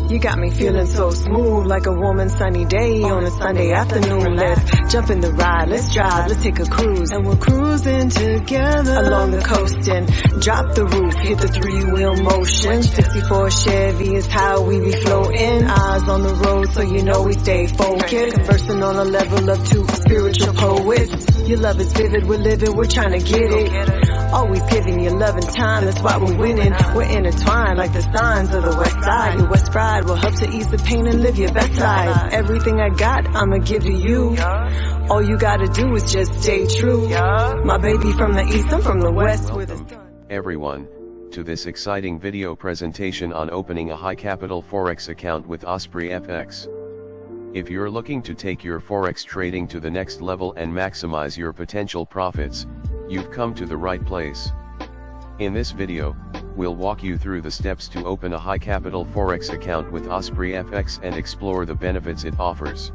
You got me feeling so smooth, like a warm sunny day on a Sunday afternoon. Let's jump in the ride, let's drive, let's take a cruise. And we're cruising together along the coast and drop the roof, hit the three-wheel motion. 64 Chevy is how we be floating. Eyes on the road so you know we stay focused. Conversing on a level of two spiritual poets. Your love is vivid, we're living, we're trying to get it. Always giving you love and time, that's why we're winning. We're intertwined like the signs of the west side. Your west pride will help to ease the pain and live your best life. Everything I got, I'ma give to you. All you gotta do is just stay true. My baby from the east, I'm from the west. Everyone, to this exciting video presentation on opening a high capital Forex account with Osprey FX. If you're looking to take your Forex trading to the next level and maximize your potential profits, you've come to the right place. In this video, we'll walk you through the steps to open a high capital Forex account with Osprey FX and explore the benefits it offers.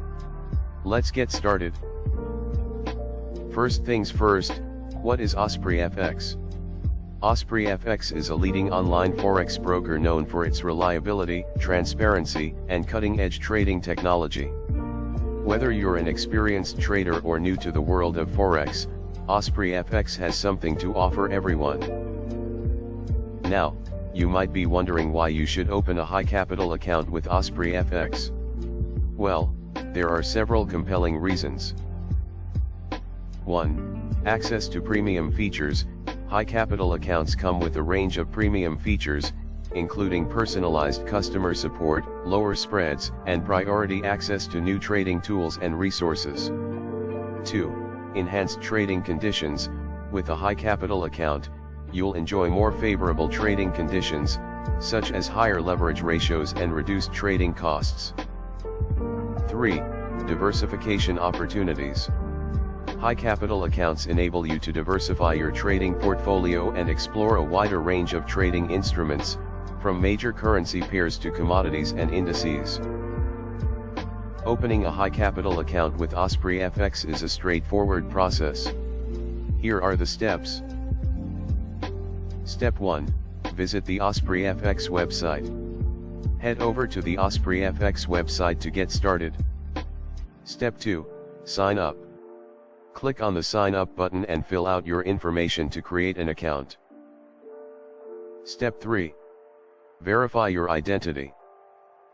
Let's get started. First things first, what is Osprey FX? Osprey FX is a leading online Forex broker known for its reliability, transparency, and cutting-edge trading technology. Whether you're an experienced trader or new to the world of Forex, Osprey FX has something to offer everyone. Now, you might be wondering why you should open a high capital account with Osprey FX. Well, there are several compelling reasons. 1. Access to premium features. High capital accounts come with a range of premium features, including personalized customer support, lower spreads, and priority access to new trading tools and resources. 2. Enhanced trading conditions. With a high capital account, you'll enjoy more favorable trading conditions, such as higher leverage ratios and reduced trading costs. 3. Diversification opportunities. High capital accounts enable you to diversify your trading portfolio and explore a wider range of trading instruments, from major currency pairs to commodities and indices. Opening a high capital account with Osprey FX is a straightforward process. Here are the steps. Step 1. Visit the Osprey FX website. Head over to the Osprey FX website to get started. Step 2. Sign up. Click on the Sign Up button and fill out your information to create an account. Step 3. Verify your identity.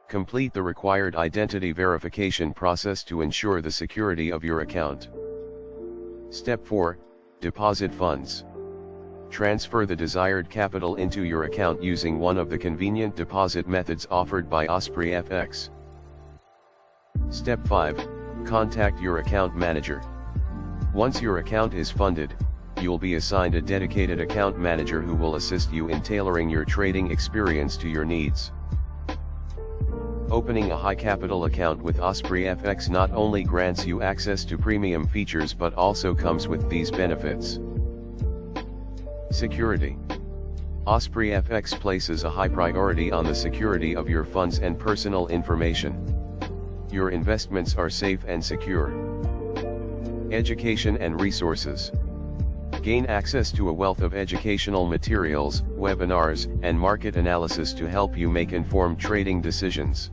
Complete the required identity verification process to ensure the security of your account. Step 4. Deposit funds. Transfer the desired capital into your account using one of the convenient deposit methods offered by Osprey FX. Step 5. Contact your account manager. Once your account is funded, you'll be assigned a dedicated account manager who will assist you in tailoring your trading experience to your needs. Opening a high capital account with Osprey FX not only grants you access to premium features but also comes with these benefits. Security. Osprey FX places a high priority on the security of your funds and personal information. Your investments are safe and secure. Education and resources. Gain access to a wealth of educational materials, webinars, and market analysis to help you make informed trading decisions.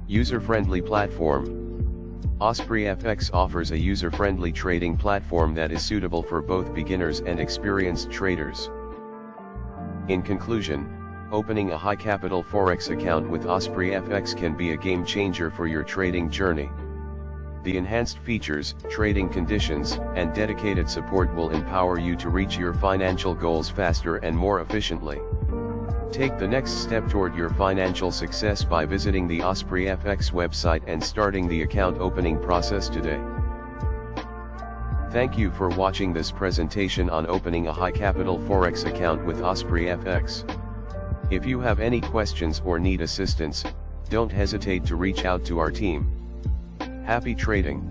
User-friendly platform. Osprey FX offers a user-friendly trading platform that is suitable for both beginners and experienced traders. In conclusion, opening a high capital Forex account with Osprey FX can be a game changer for your trading journey. The enhanced features, trading conditions, and dedicated support will empower you to reach your financial goals faster and more efficiently. Take the next step toward your financial success by visiting the Osprey FX website and starting the account opening process today. Thank you for watching this presentation on opening a high capital Forex account with Osprey FX. If you have any questions or need assistance, don't hesitate to reach out to our team. Happy trading!